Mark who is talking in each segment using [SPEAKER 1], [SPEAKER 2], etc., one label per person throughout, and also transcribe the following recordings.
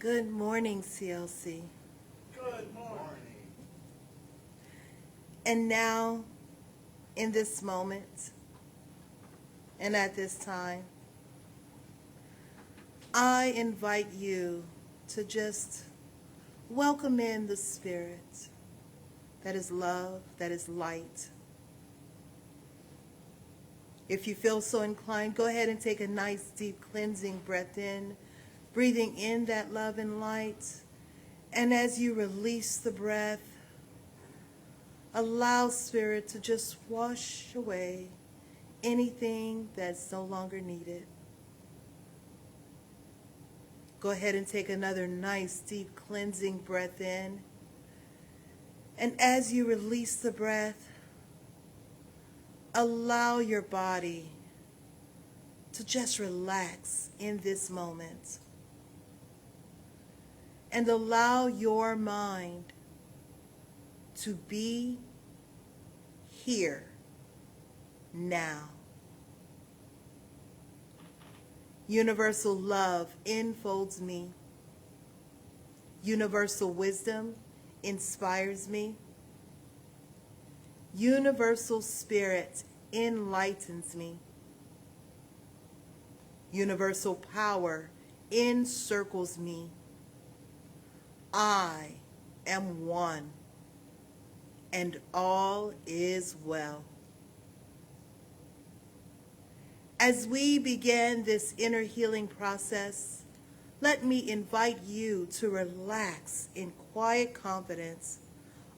[SPEAKER 1] Good morning, CLC.
[SPEAKER 2] Good morning.
[SPEAKER 1] And now, in this moment, and at this time, I invite you to just welcome in the Spirit that is love, that is light. If you feel so inclined, go ahead and take a nice deep cleansing breath in, breathing in that love and light. And as you release the breath, allow Spirit to just wash away anything that's no longer needed. Go ahead and take another nice deep cleansing breath in. And as you release the breath, allow your body to just relax in this moment. And allow your mind to be here now. Universal love enfolds me. Universal wisdom inspires me. Universal spirit enlightens me. Universal power encircles me. I am one, and all is well. As we begin this inner healing process, let me invite you to relax in quiet confidence,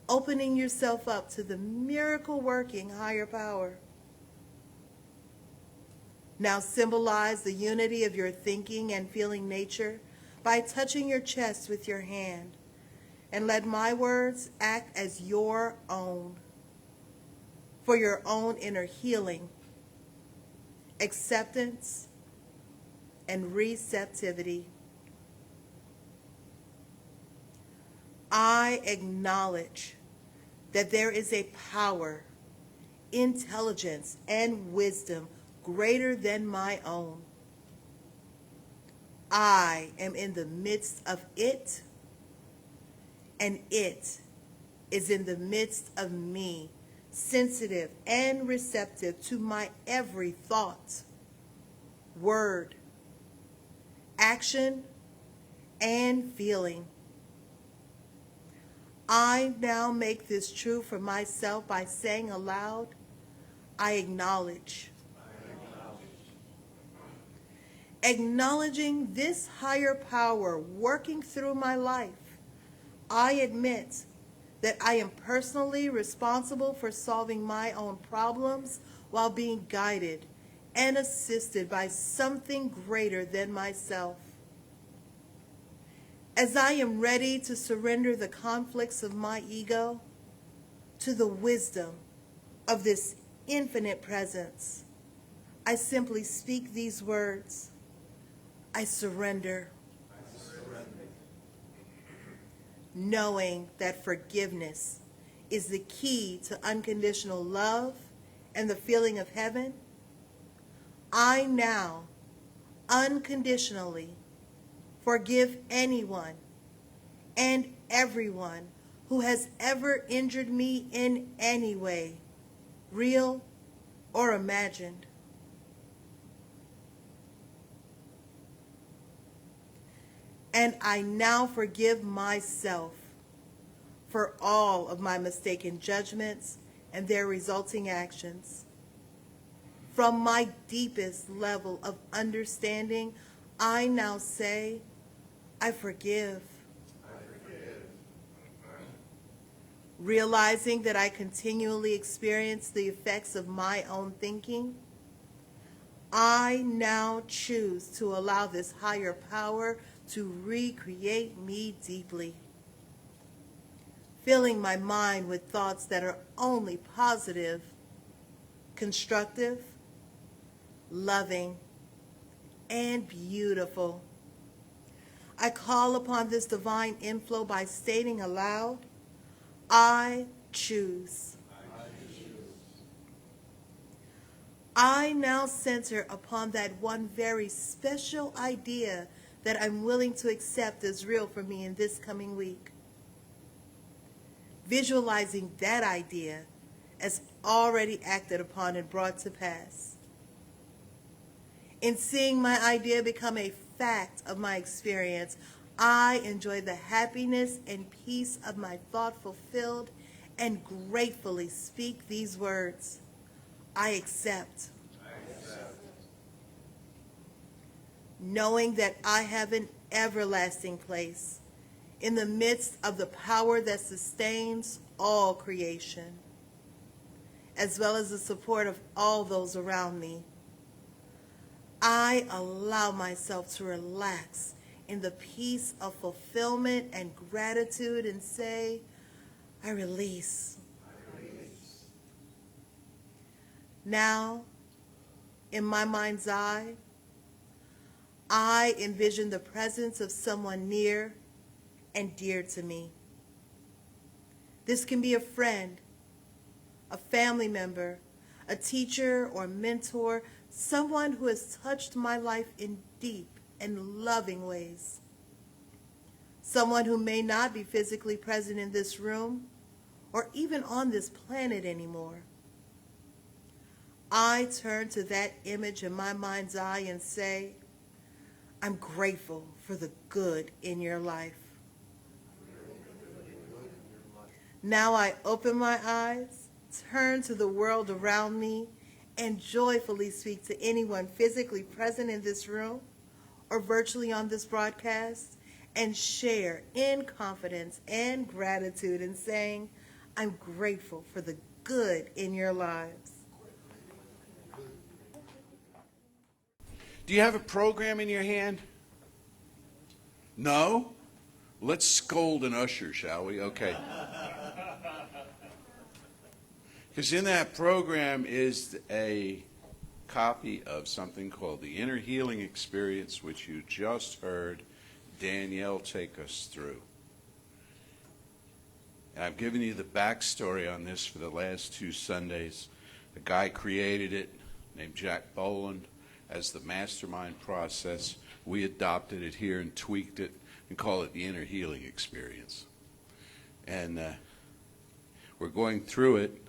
[SPEAKER 1] opening yourself up to the miracle-working higher power. Now symbolize the unity of your thinking and feeling nature by touching your chest with your hand, and let my words act as your own for your own inner healing, acceptance, and receptivity. I acknowledge that there is a power, intelligence, and wisdom greater than my own. I am in the midst of it, and it is in the midst of me, sensitive and receptive to my every thought, word, action, and feeling. I now make this true for myself by saying aloud, I acknowledge. Acknowledging this higher power working through my life, I admit that I am personally responsible for solving my own problems while being guided and assisted by something greater than myself. As I am ready to surrender the conflicts of my ego to the wisdom of this infinite presence, I simply speak these words. I surrender. Knowing that forgiveness is the key to unconditional love and the feeling of heaven, I now unconditionally forgive anyone and everyone who has ever injured me in any way, real or imagined. And I now forgive myself for all of my mistaken judgments and their resulting actions. From my deepest level of understanding, I now say, I forgive. Realizing that I continually experience the effects of my own thinking, I now choose to allow this higher power to recreate me deeply, filling my mind with thoughts that are only positive, constructive, loving, and beautiful. I call upon this divine inflow by stating aloud, I choose. I now center upon that one very special idea that I'm willing to accept as real for me in this coming week. Visualizing that idea as already acted upon and brought to pass. In seeing my idea become a fact of my experience, I enjoy the happiness and peace of my thought fulfilled and gratefully speak these words. I accept. Knowing that I have an everlasting place in the midst of the power that sustains all creation, as well as the support of all those around me. I allow myself to relax in the peace of fulfillment and gratitude and say, I release. Now, in my mind's eye, I envision the presence of someone near and dear to me. This can be a friend, a family member, a teacher or mentor, someone who has touched my life in deep and loving ways. Someone who may not be physically present in this room or even on this planet anymore. I turn to that image in my mind's eye and say, I'm grateful for the good in your life. Now I open my eyes, turn to the world around me, and joyfully speak to anyone physically present in this room or virtually on this broadcast, and share in confidence and gratitude in saying, I'm grateful for the good in your lives.
[SPEAKER 3] Do you have a program in your hand? No? Let's scold an usher, shall we? Okay. Because in that program is a copy of something called the Inner Healing Experience, which you just heard Danielle take us through. And I've given you the backstory on this for the last 2 Sundays. The guy created it, named Jack Boland, as the mastermind process. We adopted it here and tweaked it and call it the Inner Healing Experience. And we're going through it,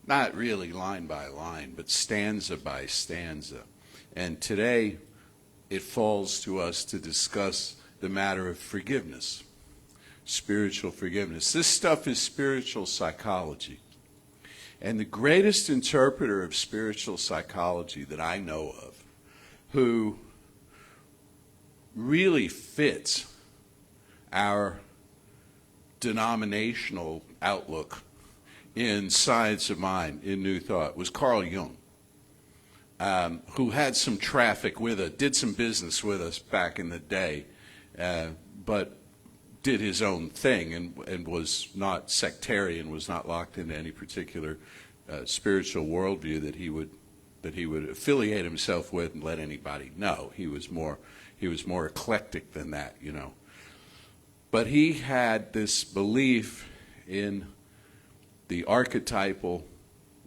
[SPEAKER 3] not really line by line, but stanza by stanza. And today, it falls to us to discuss the matter of forgiveness, spiritual forgiveness. This stuff is spiritual psychology. And the greatest interpreter of spiritual psychology that I know of, who really fits our denominational outlook in Science of Mind, in New Thought, was Carl Jung, who had some traffic with us, did some business with us back in the day, but did his own thing and was not sectarian, was not locked into any particular spiritual worldview that he would affiliate himself with and let anybody know. He was more eclectic than that, you know. But he had this belief in the archetypal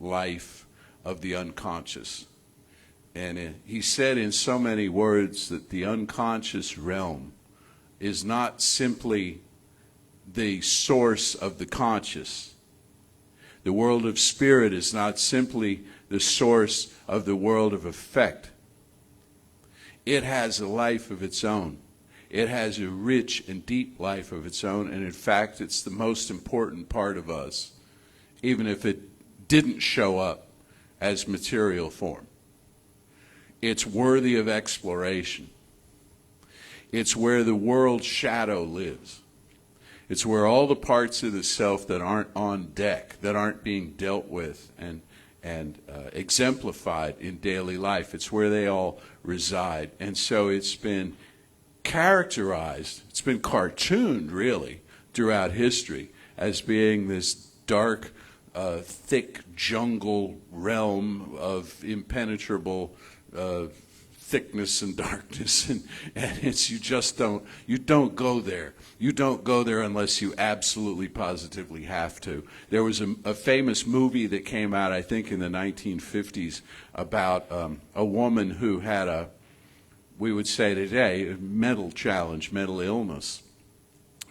[SPEAKER 3] life of the unconscious. And he said in so many words that the unconscious realm is not simply the source of the conscious. The world of spirit is not simply the source of the world of effect. It has a life of its own. It has a rich and deep life of its own, and in fact, it's the most important part of us, even if it didn't show up as material form. It's worthy of exploration. It's where the world shadow lives. It's where all the parts of the self that aren't on deck, that aren't being dealt with and exemplified in daily life, it's where they all reside. And so it's been characterized, it's been cartooned really throughout history as being this dark, thick jungle realm of impenetrable thickness and darkness, and it's you don't go there. You don't go there unless you absolutely positively have to. There was a famous movie that came out, I think, in the 1950s about a woman who had we would say today, a mental challenge, mental illness.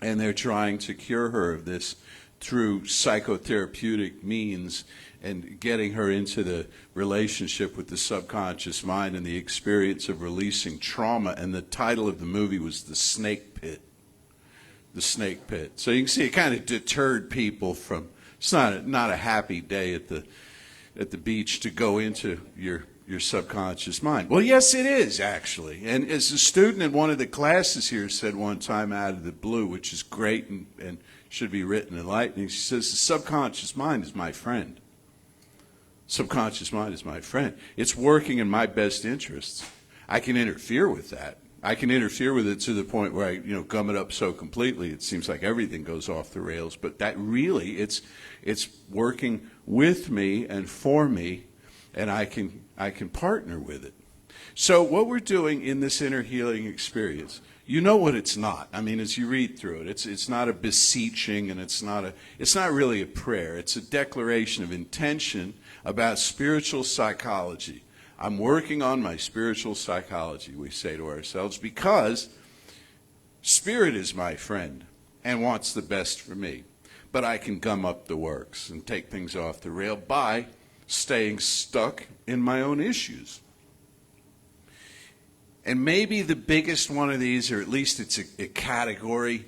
[SPEAKER 3] And they're trying to cure her of this through psychotherapeutic means and getting her into the relationship with the subconscious mind and the experience of releasing trauma. And the title of the movie was The Snake Pit. The Snake Pit. So you can see it kind of deterred people from, it's not a happy day at the beach to go into your subconscious mind. Well, yes, it is, actually. And as a student in one of the classes here said one time out of the blue, which is great and should be written enlightening, she says, the subconscious mind is my friend. Subconscious mind is my friend. It's working in my best interests. I can interfere with that. I can interfere with it to the point where I, gum it up so completely it seems like everything goes off the rails. But that really, it's working with me and for me, and I can partner with it. So what we're doing in this inner healing experience, you know what it's not. I mean, as you read through it, it's not a beseeching, and it's not really a prayer. It's a declaration of intention about spiritual psychology. I'm working on my spiritual psychology, we say to ourselves, because spirit is my friend and wants the best for me. But I can gum up the works and take things off the rail by staying stuck in my own issues. And maybe the biggest one of these, or at least it's a category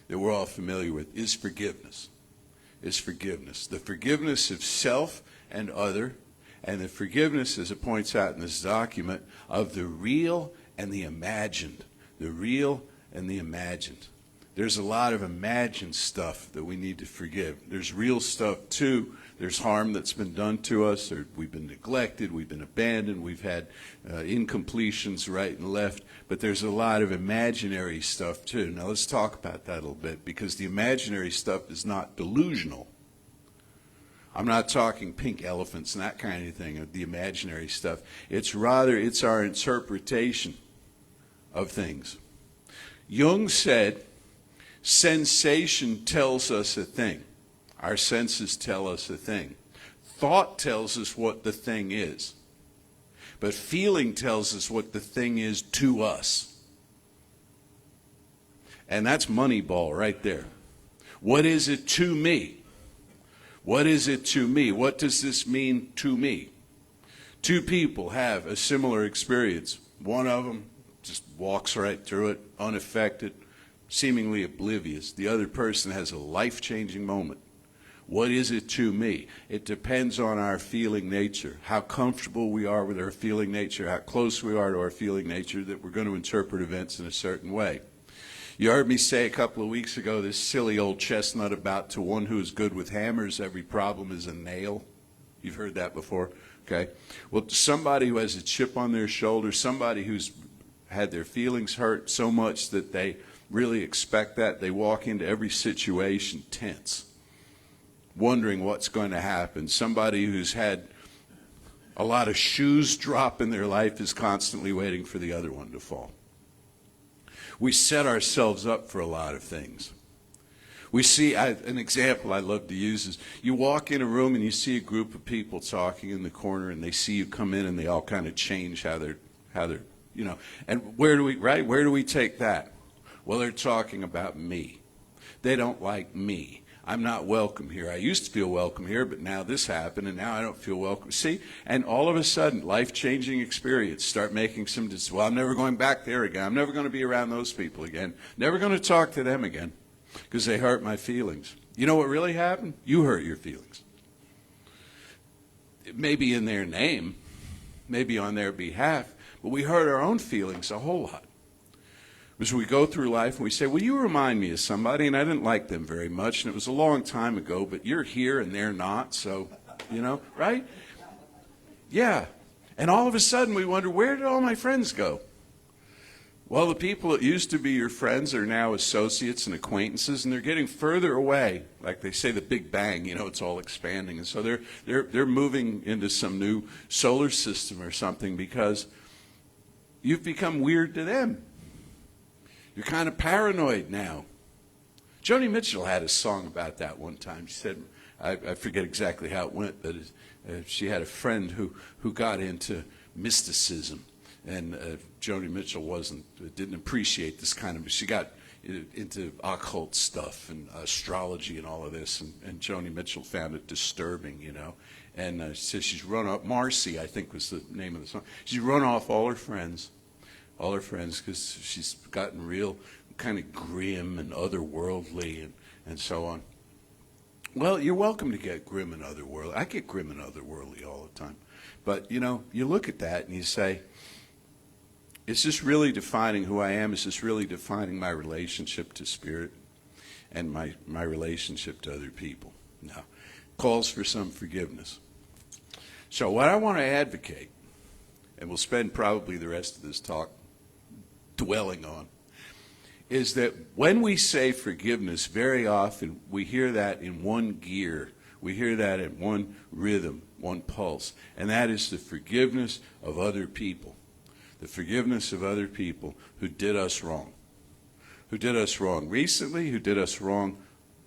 [SPEAKER 3] that we're all familiar with, is forgiveness. Is forgiveness. The forgiveness of self and other, and the forgiveness, as it points out in this document, of the real and the imagined. The real and the imagined. There's a lot of imagined stuff that we need to forgive. There's real stuff too. There's harm that's been done to us, or we've been neglected, we've been abandoned, we've had incompletions right and left. But there's a lot of imaginary stuff too. Now let's talk about that a little bit, because the imaginary stuff is not delusional. I'm not talking pink elephants and that kind of thing, of the imaginary stuff. It's our interpretation of things. Jung said, sensation tells us a thing. Our senses tell us a thing. Thought tells us what the thing is. But feeling tells us what the thing is to us. And that's Moneyball right there. What is it to me? What is it to me? What does this mean to me? Two people have a similar experience. One of them just walks right through it, unaffected, seemingly oblivious. The other person has a life-changing moment. What is it to me? It depends on our feeling nature, how comfortable we are with our feeling nature, how close we are to our feeling nature, that we're going to interpret events in a certain way. You heard me say a couple of weeks ago, this silly old chestnut about to one who is good with hammers, every problem is a nail. You've heard that before, okay? Well, to somebody who has a chip on their shoulder, somebody who's had their feelings hurt so much that they really expect that, they walk into every situation tense, wondering what's going to happen. Somebody who's had a lot of shoes drop in their life is constantly waiting for the other one to fall. We set ourselves up for a lot of things. We see, an example I love to use is, you walk in a room and you see a group of people talking in the corner, and they see you come in and they all kind of change how they're, and where do we take that? Well, they're talking about me. They don't like me. I'm not welcome here. I used to feel welcome here, but now this happened, and now I don't feel welcome. See? And all of a sudden, life-changing experience, start making some decisions. Well, I'm never going back there again. I'm never going to be around those people again. Never going to talk to them again, because they hurt my feelings. You know what really happened? You hurt your feelings. It may be in their name, maybe on their behalf, but we hurt our own feelings a whole lot. As we go through life and we say, well, you remind me of somebody, and I didn't like them very much, and it was a long time ago, but you're here and they're not, so, right? Yeah. And all of a sudden we wonder, where did all my friends go? Well, the people that used to be your friends are now associates and acquaintances, and they're getting further away. Like they say, the Big Bang, it's all expanding. And so they're moving into some new solar system or something, because you've become weird to them. You're kind of paranoid now. Joni Mitchell had a song about that one time. She said, I forget exactly how it went, but she had a friend who got into mysticism. And Joni Mitchell didn't appreciate this kind of, she got into occult stuff and astrology and all of this, and Joni Mitchell found it disturbing, you know. And she says she's run off, Marcy, I think was the name of the song. She's run off all her friends, because she's gotten real kind of grim and otherworldly and so on. Well, you're welcome to get grim and otherworldly. I get grim and otherworldly all the time. But, you know, you look at that and you say, is this really defining who I am? Is this really defining my relationship to spirit and my relationship to other people? No. Calls for some forgiveness. So what I want to advocate, and we'll spend probably the rest of this talk dwelling on, is that when we say forgiveness, very often we hear that in one gear. We hear that in one rhythm, one pulse, and that is the forgiveness of other people. The forgiveness of other people who did us wrong. Who did us wrong recently, who did us wrong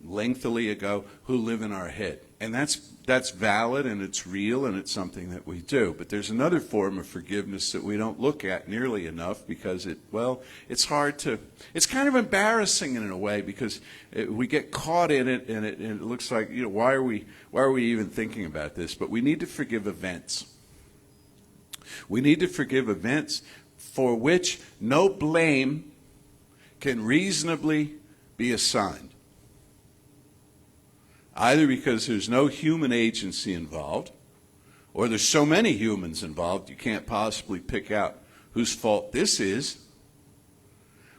[SPEAKER 3] lengthily ago, who live in our head. And that's valid and it's real and it's something that we do. But there's another form of forgiveness that we don't look at nearly enough because it's hard to, it's kind of embarrassing in a way because we get caught in it and it looks like, you know, why are we even thinking about this? But we need to forgive events. We need to forgive events for which no blame can reasonably be assigned. Either because there's no human agency involved, or there's so many humans involved you can't possibly pick out whose fault this is,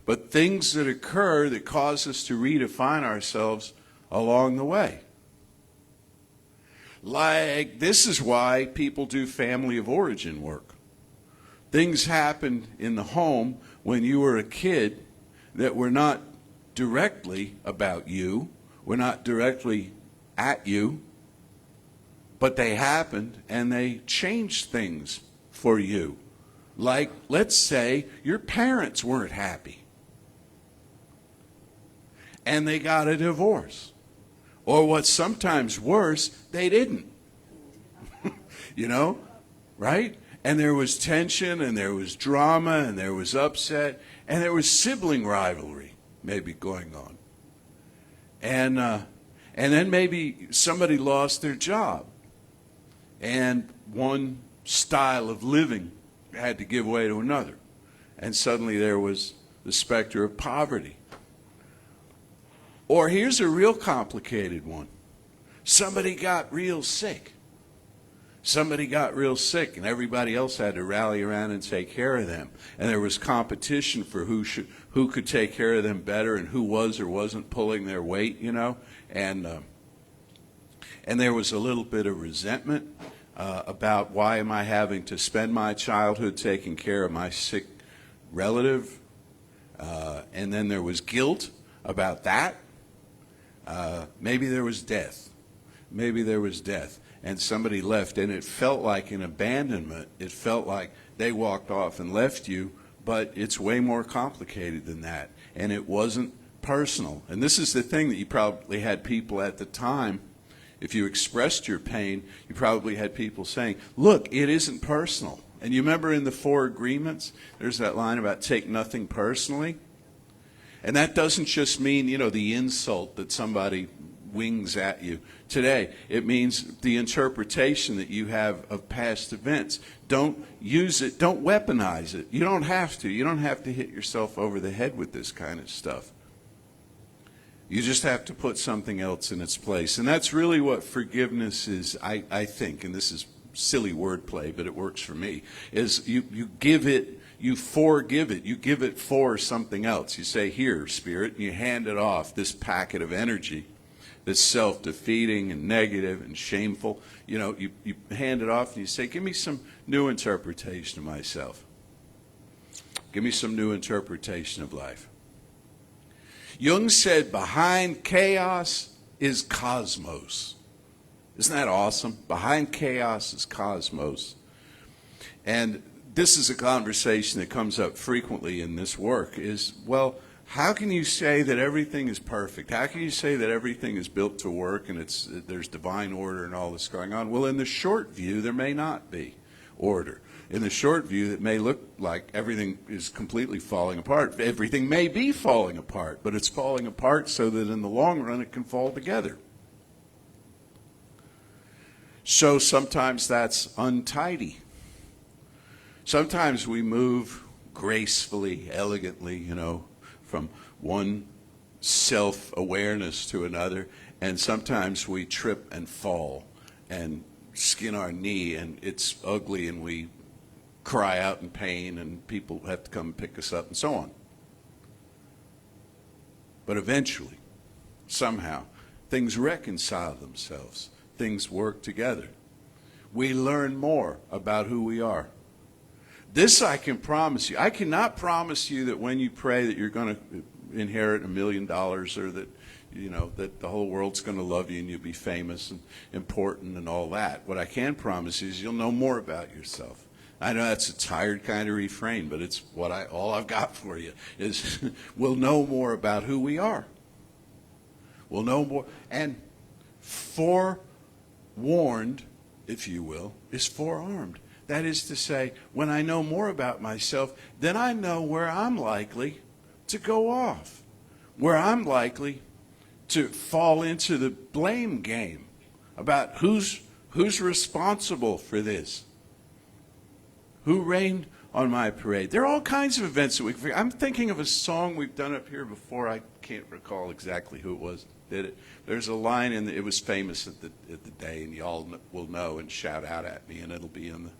[SPEAKER 3] but things that occur that cause us to redefine ourselves along the way. Like, this is why people do family of origin work. Things happened in the home when you were a kid that were not directly about you, were not directly at you, but they happened and they changed things for you. Like, let's say your parents weren't happy and they got a divorce. Or what's sometimes worse, they didn't. You know, right? And there was tension and there was drama and there was upset and there was sibling rivalry maybe going on. And then maybe somebody lost their job and one style of living had to give way to another. And suddenly there was the specter of poverty. Or here's a real complicated one. Somebody got real sick. Somebody got real sick and everybody else had to rally around and take care of them. And there was competition for who could take care of them better and who was or wasn't pulling their weight, you know. And there was a little bit of resentment about why am I having to spend my childhood taking care of my sick relative. And then there was guilt about that. Maybe there was death. Maybe there was death. And somebody left, and it felt like an abandonment. It felt like they walked off and left you, but it's way more complicated than that. And it wasn't personal. And this is the thing that you probably had people at the time, if you expressed your pain, you probably had people saying, look, it isn't personal. And you remember in the 4 agreements, there's that line about take nothing personally. And that doesn't just mean, you know, the insult that somebody wings at you today. It means the interpretation that you have of past events. Don't use it. Don't weaponize it. You don't have to. You don't have to hit yourself over the head with this kind of stuff. You just have to put something else in its place. And that's really what forgiveness is, I think, and this is silly wordplay, but it works for me, is you give it, you forgive it. You give it for something else. You say, here, Spirit, and you hand it off, this packet of energy that's self-defeating and negative and shameful. You know, you hand it off and you say, give me some new interpretation of myself. Give me some new interpretation of life. Jung said, behind chaos is cosmos. Isn't that awesome? Behind chaos is cosmos. And this is a conversation that comes up frequently in this work is, well, how can you say that everything is perfect? How can you say that everything is built to work and there's divine order and all this going on? Well, in the short view, there may not be order. in the short view, it may look like everything is completely falling apart. Everything may be falling apart, but it's falling apart so that in the long run it can fall together. So sometimes that's untidy. Sometimes we move gracefully, elegantly, from one self-awareness to another, and sometimes we trip and fall and skin our knee, and it's ugly, and we cry out in pain, and people have to come and pick us up, and so on. But eventually, somehow, things reconcile themselves. Things work together. We learn more about who we are. This I can promise you. I cannot promise you that when you pray that you're going to inherit $1 million, or that that the whole world's going to love you and you'll be famous and important and all that. What I can promise you is you'll know more about yourself. I know that's a tired kind of refrain, but it's all I've got for you is we'll know more about who we are. We'll know more. And forewarned, if you will, is forearmed. That is to say, when I know more about myself, then I know where I'm likely to go off, where I'm likely to fall into the blame game about who's responsible for this, who rained on my parade. There are all kinds of events that I'm thinking of a song we've done up here before. I can't recall exactly who it was that did it. There's a line it was famous at the day, and y'all will know and shout out at me, and it'll be in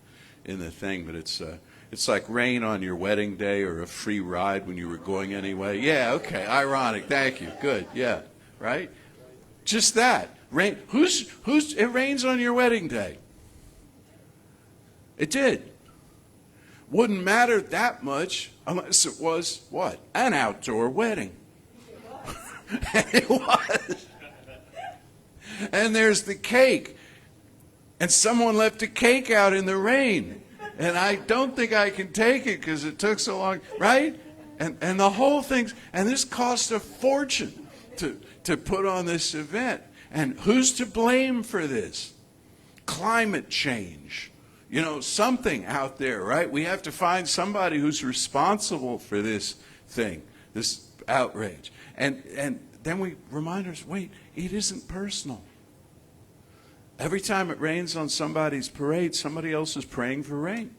[SPEAKER 3] the thing. But it's like rain on your wedding day, or a free ride when you were going anyway. Yeah, okay, ironic. Thank you. Good. Yeah, right. Just that. Rain. It rains on your wedding day. It did. Wouldn't matter that much unless it was what? An outdoor wedding. And it was. And there's the cake. And someone left a cake out in the rain. And I don't think I can take it because it took so long, right? And the whole thing's, and this cost a fortune to put on this event. And who's to blame for this? Climate change. Something out there, right? We have to find somebody who's responsible for this thing, this outrage. And then we remind ourselves, wait, it isn't personal. Every time it rains on somebody's parade, somebody else is praying for rain.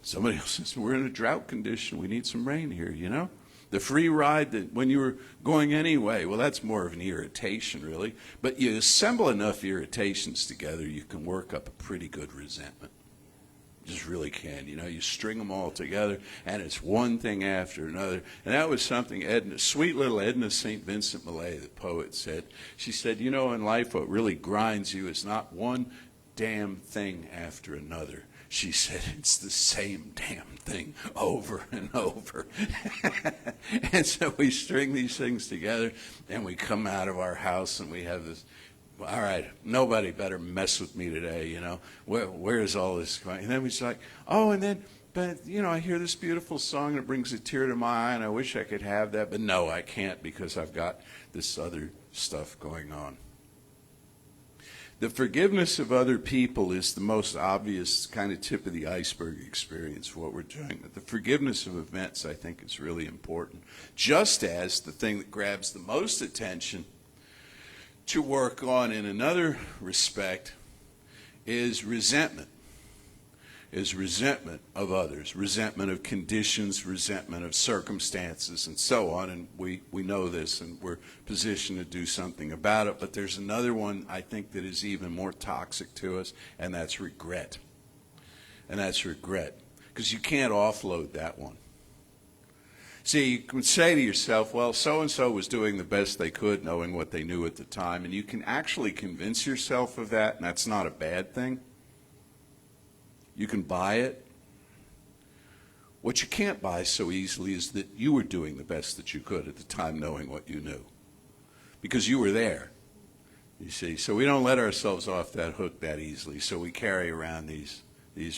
[SPEAKER 3] Somebody else says, we're in a drought condition. We need some rain here, The free ride that when you were going anyway, well, that's more of an irritation, really. But you assemble enough irritations together, you can work up a pretty good resentment. You just really can. You string them all together, and it's one thing after another. And that was something sweet little Edna St. Vincent Millay, the poet, said. She said, in life what really grinds you is not one damn thing after another. She said, it's the same damn thing over and over. And so we string these things together, and we come out of our house, and we have this, all right, nobody better mess with me today, Where is all this going? And then we're just like, but I hear this beautiful song, and it brings a tear to my eye, and I wish I could have that, but no, I can't because I've got this other stuff going on. The forgiveness of other people is the most obvious kind of tip of the iceberg experience for what we're doing. But the forgiveness of events, I think, is really important. Just as the thing that grabs the most attention to work on in another respect is resentment. Is resentment of others, resentment of conditions, resentment of circumstances, and so on. And we know this, and we're positioned to do something about it. But there's another one, I think, that is even more toxic to us, and that's regret. And that's regret, because you can't offload that one. See, you can say to yourself, well, so-and-so was doing the best they could, knowing what they knew at the time. And you can actually convince yourself of that, and that's not a bad thing. You can buy it. What you can't buy so easily is that you were doing the best that you could at the time, knowing what you knew. Because you were there, you see. So we don't let ourselves off that hook that easily. So we carry around these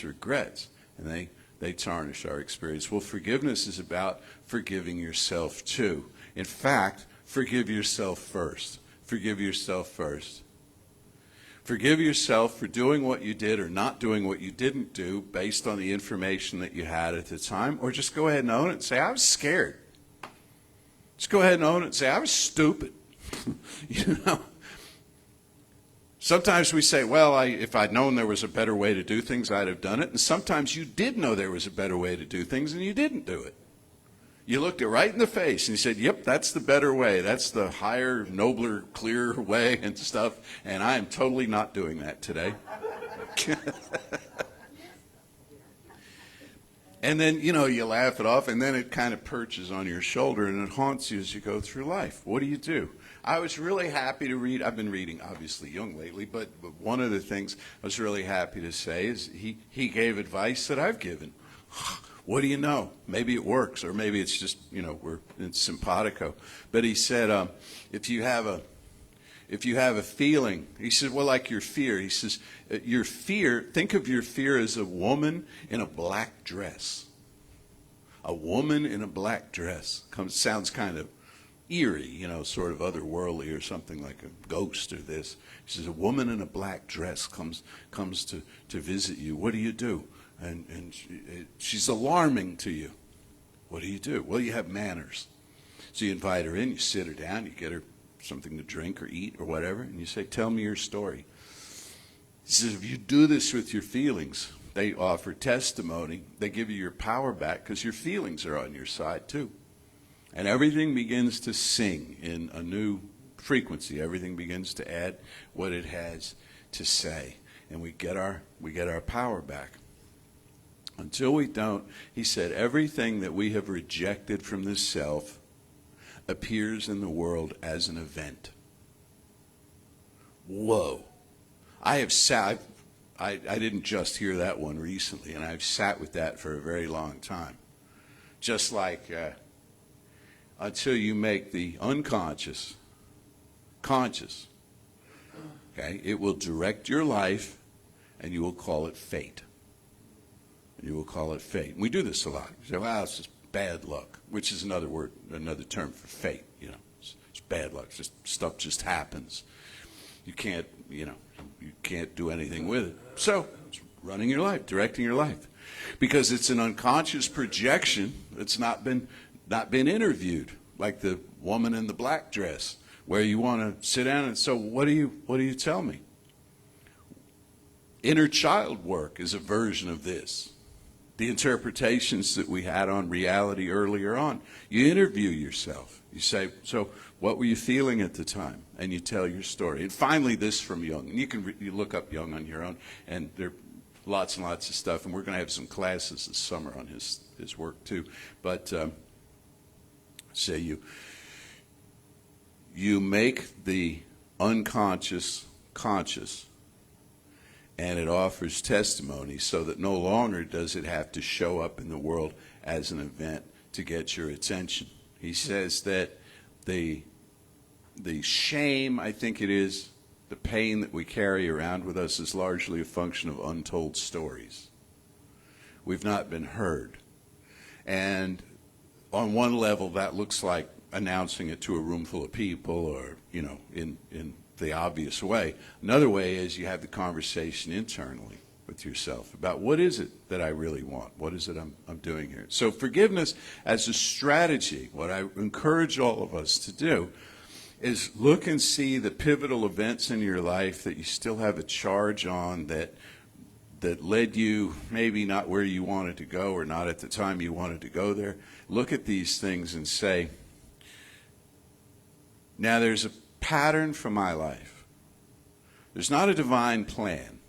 [SPEAKER 3] regrets, and they tarnish our experience. Well, forgiveness is about forgiving yourself too. In fact, forgive yourself first. Forgive yourself first. Forgive yourself for doing what you did or not doing what you didn't do based on the information that you had at the time, or just go ahead and own it and say, I was scared. Just go ahead and own it and say, I was stupid. You know? Sometimes we say, well, if I'd known there was a better way to do things, I'd have done it. And sometimes you did know there was a better way to do things, and you didn't do it. You looked it right in the face, and you said, yep, that's the better way. That's the higher, nobler, clearer way and stuff, and I am totally not doing that today. And then, you laugh it off, and then it kind of perches on your shoulder, and it haunts you as you go through life. What do? I was really happy to read. I've been reading, obviously, Jung lately, but one of the things I was really happy to say is he gave advice that I've given. What do you know? Maybe it works, or maybe it's just, we're in simpatico. But he said, if you have a feeling, he said, well, like your fear. He says, your fear, think of your fear as a woman in a black dress. A woman in a black dress. Sounds kind of eerie, sort of otherworldly, or something like a ghost or this. He says, a woman in a black dress comes to visit you. What do? And she's alarming to you. What do? Well, you have manners. So you invite her in, you sit her down, you get her something to drink or eat or whatever, and you say, tell me your story. He says, if you do this with your feelings, they offer testimony, they give you your power back because your feelings are on your side too. And everything begins to sing in a new frequency. Everything begins to add what it has to say. And we get our power back. Until we don't, he said, everything that we have rejected from this self appears in the world as an event. Whoa. I didn't just hear that one recently, and I've sat with that for a very long time. Just like until you make the unconscious conscious, okay, it will direct your life, and you will call it fate. You will call it fate. And we do this a lot. You say, well, it's just bad luck, which is another term for fate. It's bad luck. Stuff just happens. You can't do anything with it. So it's running your life, directing your life, because it's an unconscious projection that's not been interviewed, like the woman in the black dress, where you want to sit down and so what do you tell me? Inner child work is a version of this. The interpretations that we had on reality earlier on. You interview yourself. You say, so what were you feeling at the time? And you tell your story. And finally, this from Jung. And you look up Jung on your own, and there are lots and lots of stuff. And we're going to have some classes this summer on his work too. But say you make the unconscious conscious, and it offers testimony so that no longer does it have to show up in the world as an event to get your attention. He says that the shame, I think it is, the pain that we carry around with us is largely a function of untold stories. We've not been heard. And on one level, that looks like announcing it to a room full of people or, in the obvious way. Another way is you have the conversation internally with yourself about what is it that I really want? What is it I'm doing here? So forgiveness as a strategy, what I encourage all of us to do is look and see the pivotal events in your life that you still have a charge on that led you maybe not where you wanted to go or not at the time you wanted to go there. Look at these things and say, now there's a pattern for my life. There's not a divine plan.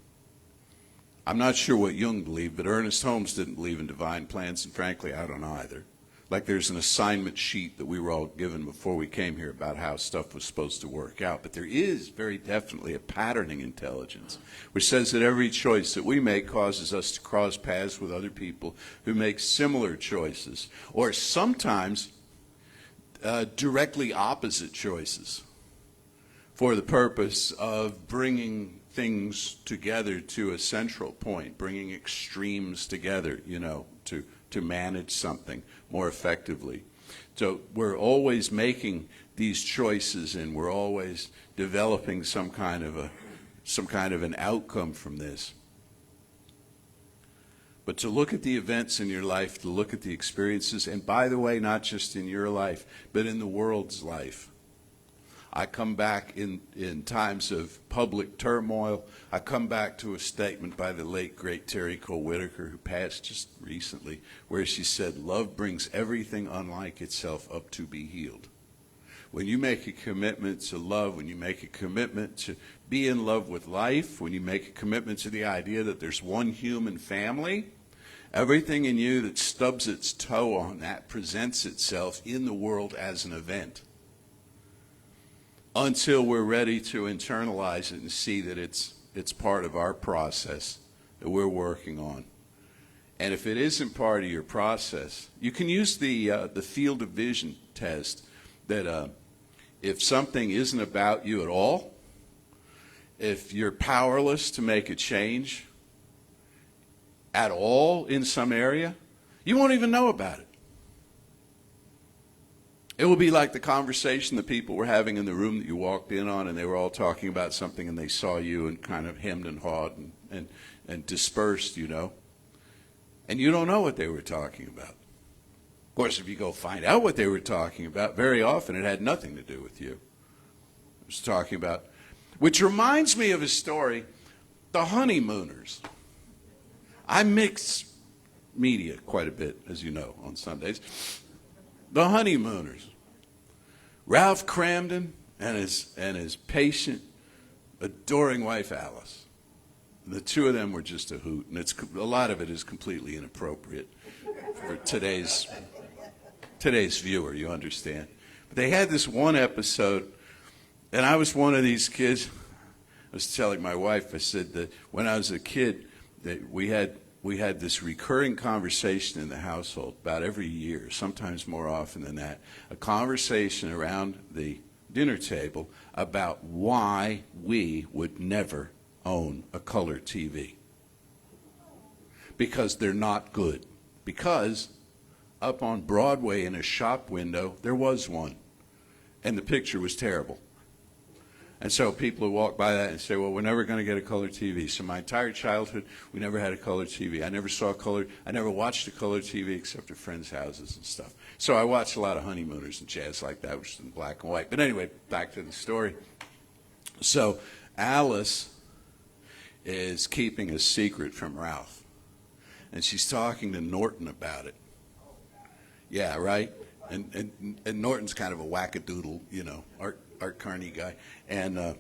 [SPEAKER 3] I'm not sure what Jung believed, but Ernest Holmes didn't believe in divine plans, and frankly, I don't either. Like there's an assignment sheet that we were all given before we came here about how stuff was supposed to work out. But there is very definitely a patterning intelligence, which says that every choice that we make causes us to cross paths with other people who make similar choices, or sometimes directly opposite choices, for the purpose of bringing things together to a central point, bringing extremes together, to manage something more effectively. So we're always making these choices, and we're always developing some kind of some kind of an outcome from this. But to look at the events in your life, to look at the experiences, and by the way, not just in your life, but in the world's life. I come back in times of public turmoil. I come back to a statement by the late, great Terry Cole Whitaker, who passed just recently, where she said, love brings everything unlike itself up to be healed. When you make a commitment to love, when you make a commitment to be in love with life, when you make a commitment to the idea that there's one human family, everything in you that stubs its toe on that presents itself in the world as an event. Until we're ready to internalize it and see that it's part of our process that we're working on. And if it isn't part of your process, you can use the field of vision test that if something isn't about you at all, if you're powerless to make a change at all in some area, you won't even know about it. It will be like the conversation that people were having in the room that you walked in on, and they were all talking about something, and they saw you and kind of hemmed and hawed and dispersed, you know. And you don't know what they were talking about. Of course, if you go find out what they were talking about, very often it had nothing to do with you. It was talking about, which reminds me of a story, the honeymooners. I mix media quite a bit, as you know, on Sundays. The honeymooners. Ralph Cramden and his patient, adoring wife Alice. The two of them were just a hoot, and a lot of it is completely inappropriate for today's viewer, you understand. But they had this one episode, and I was one of these kids. I was telling my wife, I said that when I was a kid, that we had this recurring conversation in the household about every year, sometimes more often than that, a conversation around the dinner table about why we would never own a color TV. Because they're not good. Because up on Broadway in a shop window, there was one. And the picture was terrible. And so people would walk by that and say, well, we're never going to get a color TV. So my entire childhood, we never had a color TV. I never watched a color TV except at friends' houses and stuff. So I watched a lot of honeymooners and jazz like that, which is in black and white. But anyway, back to the story. So Alice is keeping a secret from Ralph. And she's talking to Norton about it. Yeah, right? And Norton's kind of a wackadoodle, you know, Art Carney guy, and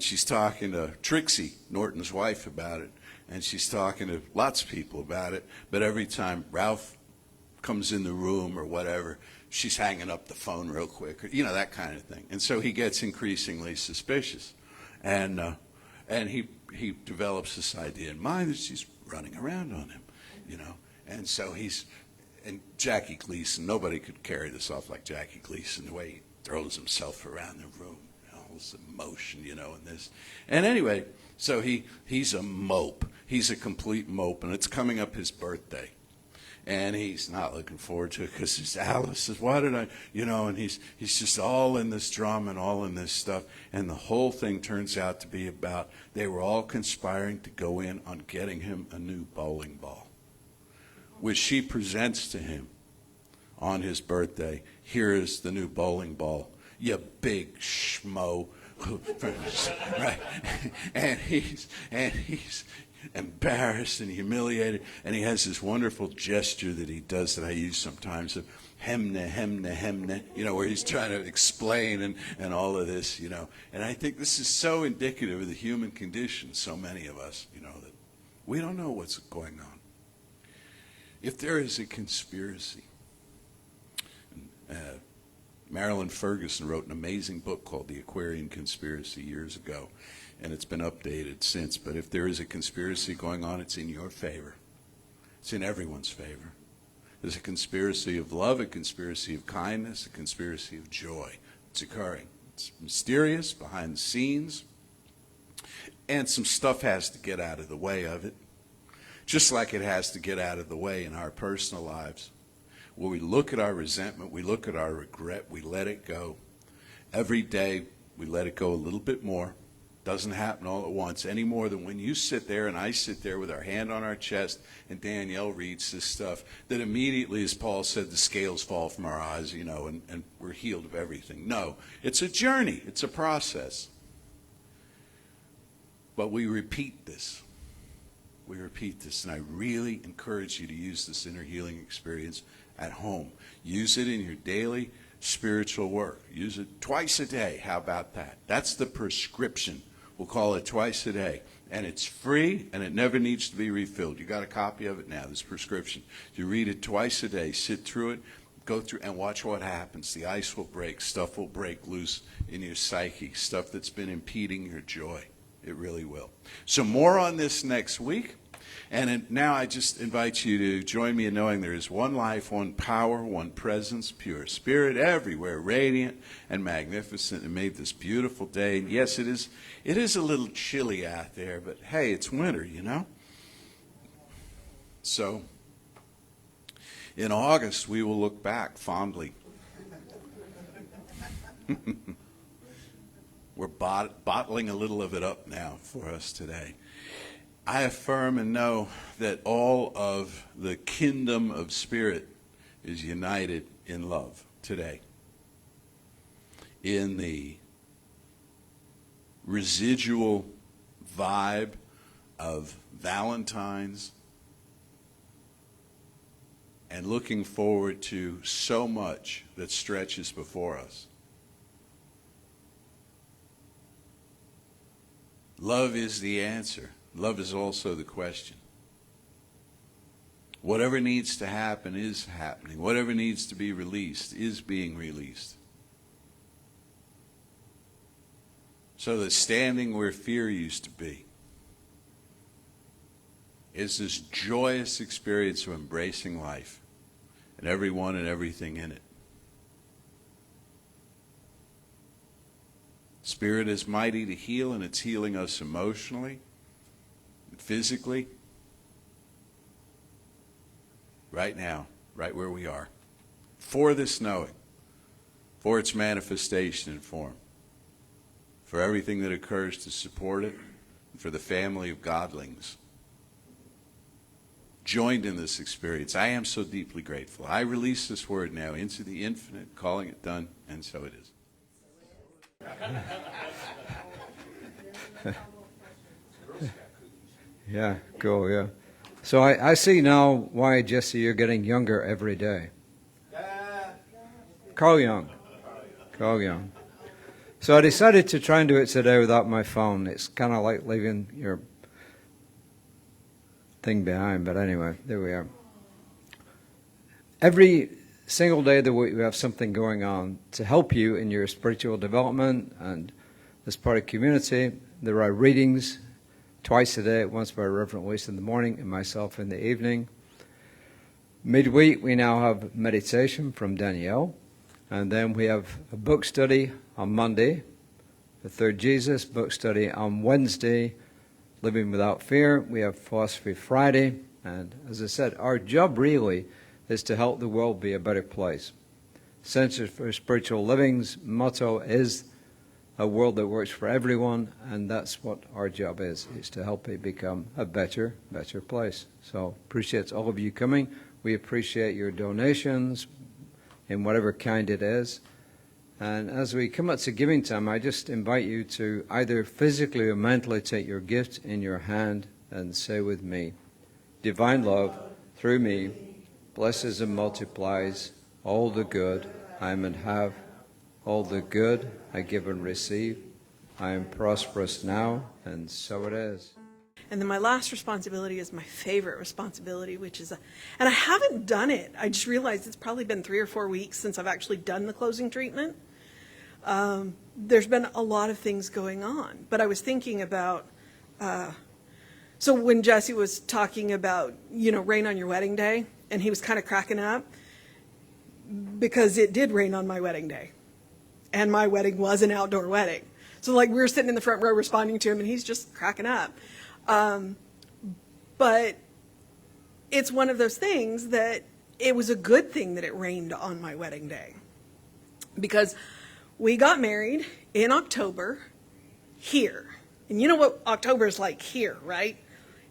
[SPEAKER 3] she's talking to Trixie, Norton's wife, about it, and she's talking to lots of people about it, but every time Ralph comes in the room or whatever, she's hanging up the phone real quick, or, you know, that kind of thing. And so he gets increasingly suspicious, and he develops this idea in mind that she's running around on him, you know, and so and Jackie Gleason, nobody could carry this off like Jackie Gleason, the way he throws himself around the room, all this emotion, you know, and this. And anyway, so he's a mope. He's a complete mope, and it's coming up his birthday. And he's not looking forward to it because his Alice says, why did I, you know, and he's just all in this drama and all in this stuff. And the whole thing turns out to be about they were all conspiring to go in on getting him a new bowling ball, which she presents to him on his birthday. Here is the new bowling ball, you big schmo. Right? And he's embarrassed and humiliated, and he has this wonderful gesture that he does that I use sometimes of hemne, you know, where he's trying to explain and all of this, you know. And I think this is so indicative of the human condition, so many of us, you know, that we don't know what's going on. If there is a conspiracy, Marilyn Ferguson wrote an amazing book called The Aquarian Conspiracy years ago, and it's been updated since. But if there is a conspiracy going on, it's in your favor. It's in everyone's favor. There's a conspiracy of love, a conspiracy of kindness, a conspiracy of joy. It's occurring. It's mysterious, behind the scenes, and some stuff has to get out of the way of it, just like it has to get out of the way in our personal lives. Where we look at our resentment, we look at our regret, we let it go. Every day, we let it go a little bit more. Doesn't happen all at once any more than when you sit there and I sit there with our hand on our chest and Danielle reads this stuff, that immediately, as Paul said, the scales fall from our eyes, and we're healed of everything. No, it's a journey. It's a process. But we repeat this. We repeat this, and I really encourage you to use this inner healing experience at home. Use it in your daily spiritual work. Use it twice a day. How about that? That's the prescription. We'll call it twice a day. And it's free, and it never needs to be refilled. You got a copy of it now, this prescription. You read it twice a day, sit through it, go through, and watch what happens. The ice will break. Stuff will break loose in your psyche. Stuff that's been impeding your joy. It really will. So more on this next week. And now I just invite you to join me in knowing there is one life, one power, one presence, pure spirit, everywhere, radiant and magnificent, and made this beautiful day. And yes, it is a little chilly out there, but hey, it's winter, So, in August, we will look back fondly. We're bottling a little of it up now for us today. I affirm and know that all of the kingdom of spirit is united in love today. In the residual vibe of Valentine's and looking forward to so much that stretches before us. Love is the answer. Love is also the question. Whatever needs to happen is happening. Whatever needs to be released is being released. So that standing where fear used to be is this joyous experience of embracing life and everyone and everything in it. Spirit is mighty to heal, and it's healing us emotionally, physically, right now, right where we are, for this knowing, for its manifestation in form, for everything that occurs to support it, and for the family of godlings joined in this experience. I am so deeply grateful. I release this word now into the infinite, calling it done, and so it is.
[SPEAKER 4] Yeah, cool, yeah. So I see now why, Jesse, you're getting younger every day. Carl Jung. Carl Jung. So I decided to try and do it today without my phone. It's kind of like leaving your thing behind, but anyway, there we are. Every single day of the week we have something going on to help you in your spiritual development, and as part of community, there are readings twice a day, once by Reverend Weiss in the morning and myself in the evening. Midweek, we now have meditation from Danielle. And then we have a book study on Monday, the Third Jesus, book study on Wednesday, Living Without Fear. We have Philosophy Friday. And as I said, our job really is to help the world be a better place. Center for Spiritual Living's motto is a world that works for everyone, and that's what our job is to help it become a better place. So appreciate all of you coming. We appreciate your donations in whatever kind it is. And as we come up to giving time, I just invite you to either physically or mentally take your gift in your hand and say with me, divine love through me blesses and multiplies all the good I am and have, all the good I give and receive. I am prosperous now, and so it is.
[SPEAKER 5] And then my last responsibility is my favorite responsibility, which is, and I haven't done it. I just realized it's probably been 3 or 4 weeks since I've actually done the closing treatment. There's been a lot of things going on, but I was thinking about, so when Jesse was talking about, rain on your wedding day, and he was kind of cracking up, because it did rain on my wedding day. And my wedding was an outdoor wedding. So we were sitting in the front row responding to him, and he's just cracking up. But it's one of those things that it was a good thing that it rained on my wedding day. Because we got married in October here. And you know what October's like here, right?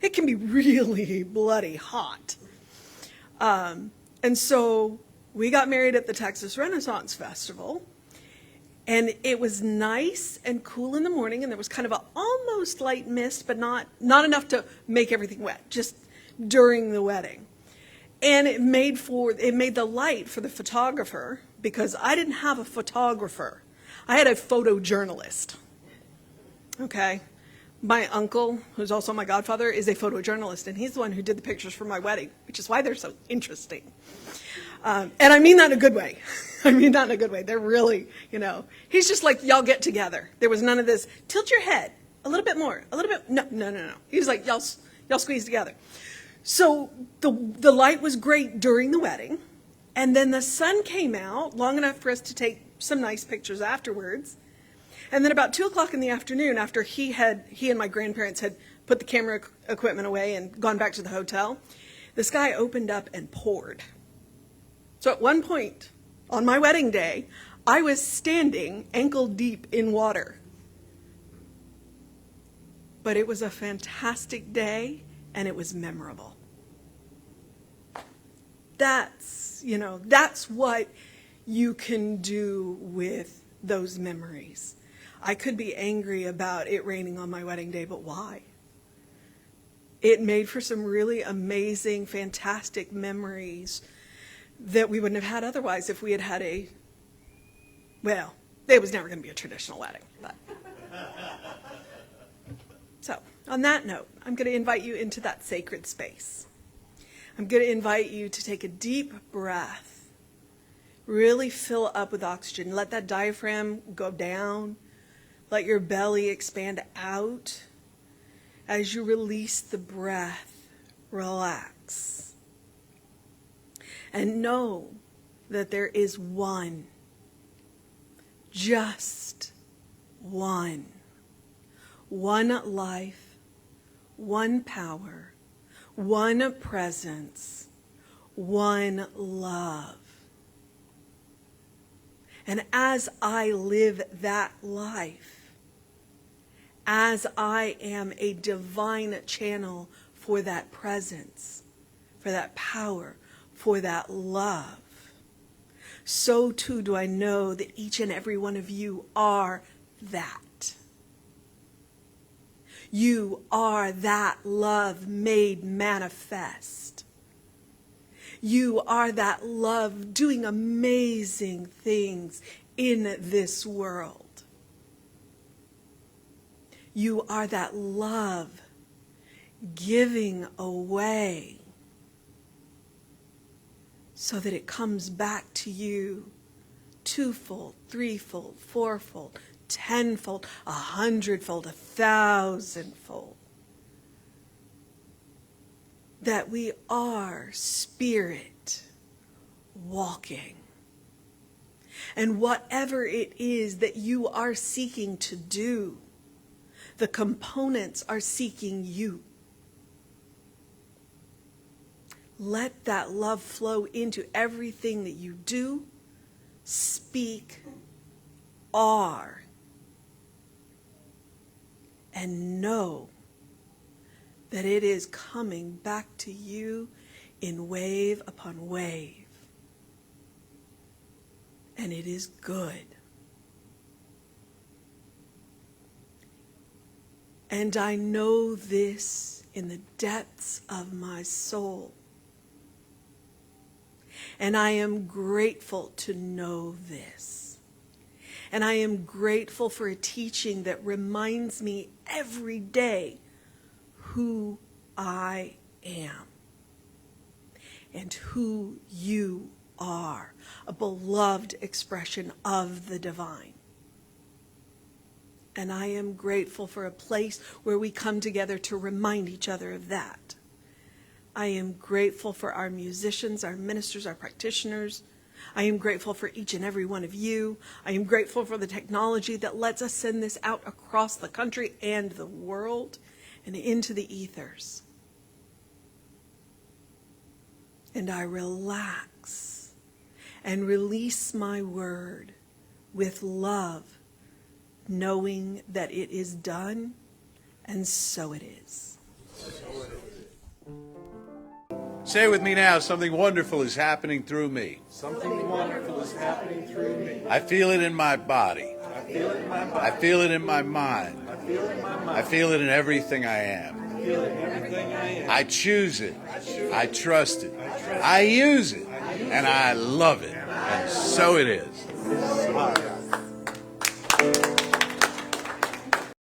[SPEAKER 5] It can be really bloody hot. And so we got married at the Texas Renaissance Festival. And it was nice and cool in the morning, and there was kind of an almost light mist, but not enough to make everything wet, just during the wedding. And it made the light for the photographer, because I didn't have a photographer. I had a photojournalist. Okay? My uncle, who's also my godfather, is a photojournalist, and he's the one who did the pictures for my wedding, which is why they're so interesting. And I mean that in a good way. I mean that in a good way. They're really, he's just like, y'all get together. There was none of this, tilt your head a little bit more, a little bit, no. He was like, y'all squeeze together. So the light was great during the wedding, and then the sun came out long enough for us to take some nice pictures afterwards. And then about 2 o'clock in the afternoon, after he and my grandparents had put the camera equipment away and gone back to the hotel, the sky opened up and poured. So at one point on my wedding day, I was standing ankle deep in water. But it was a fantastic day, and it was memorable. That's what you can do with those memories. I could be angry about it raining on my wedding day, but why? It made for some really amazing, fantastic memories that we wouldn't have had otherwise if we had had it was never going to be a traditional wedding. But. So, on that note, I'm going to invite you into that sacred space. I'm going to invite you to take a deep breath, really fill up with oxygen. Let that diaphragm go down. Let your belly expand out. As you release the breath, relax. And know that there is one, just one life, one power, one presence, one love. And as I live that life, as I am a divine channel for that presence, for that power, for that love, so too do I know that each and every one of you are that. You are that love made manifest. You are that love doing amazing things in this world. You are that love giving away so that it comes back to you twofold, threefold, fourfold, tenfold, 100-fold, 1,000-fold. That we are spirit walking. And whatever it is that you are seeking to do, the components are seeking you. Let that love flow into everything that you do, speak, are. And know that it is coming back to you in wave upon wave. And it is good. And I know this in the depths of my soul. And I am grateful to know this. And I am grateful for a teaching that reminds me every day who I am and who you are, a beloved expression of the divine. And I am grateful for a place where we come together to remind each other of that. I am grateful for our musicians, our ministers, our practitioners. I am grateful for each and every one of you. I am grateful for the technology that lets us send this out across the country and the world and into the ethers. And I relax and release my word with love, knowing that it is done And so it is.
[SPEAKER 3] Say with me now, something wonderful is happening through me.
[SPEAKER 2] Something wonderful is happening through me.
[SPEAKER 3] I feel it in my body.
[SPEAKER 2] I feel it in my body.
[SPEAKER 3] I feel it in my mind.
[SPEAKER 2] I feel it in my mind.
[SPEAKER 3] I feel it in everything I am.
[SPEAKER 2] I feel it in everything I am.
[SPEAKER 3] I choose it. I trust it. I use it. And I love it. And so it is.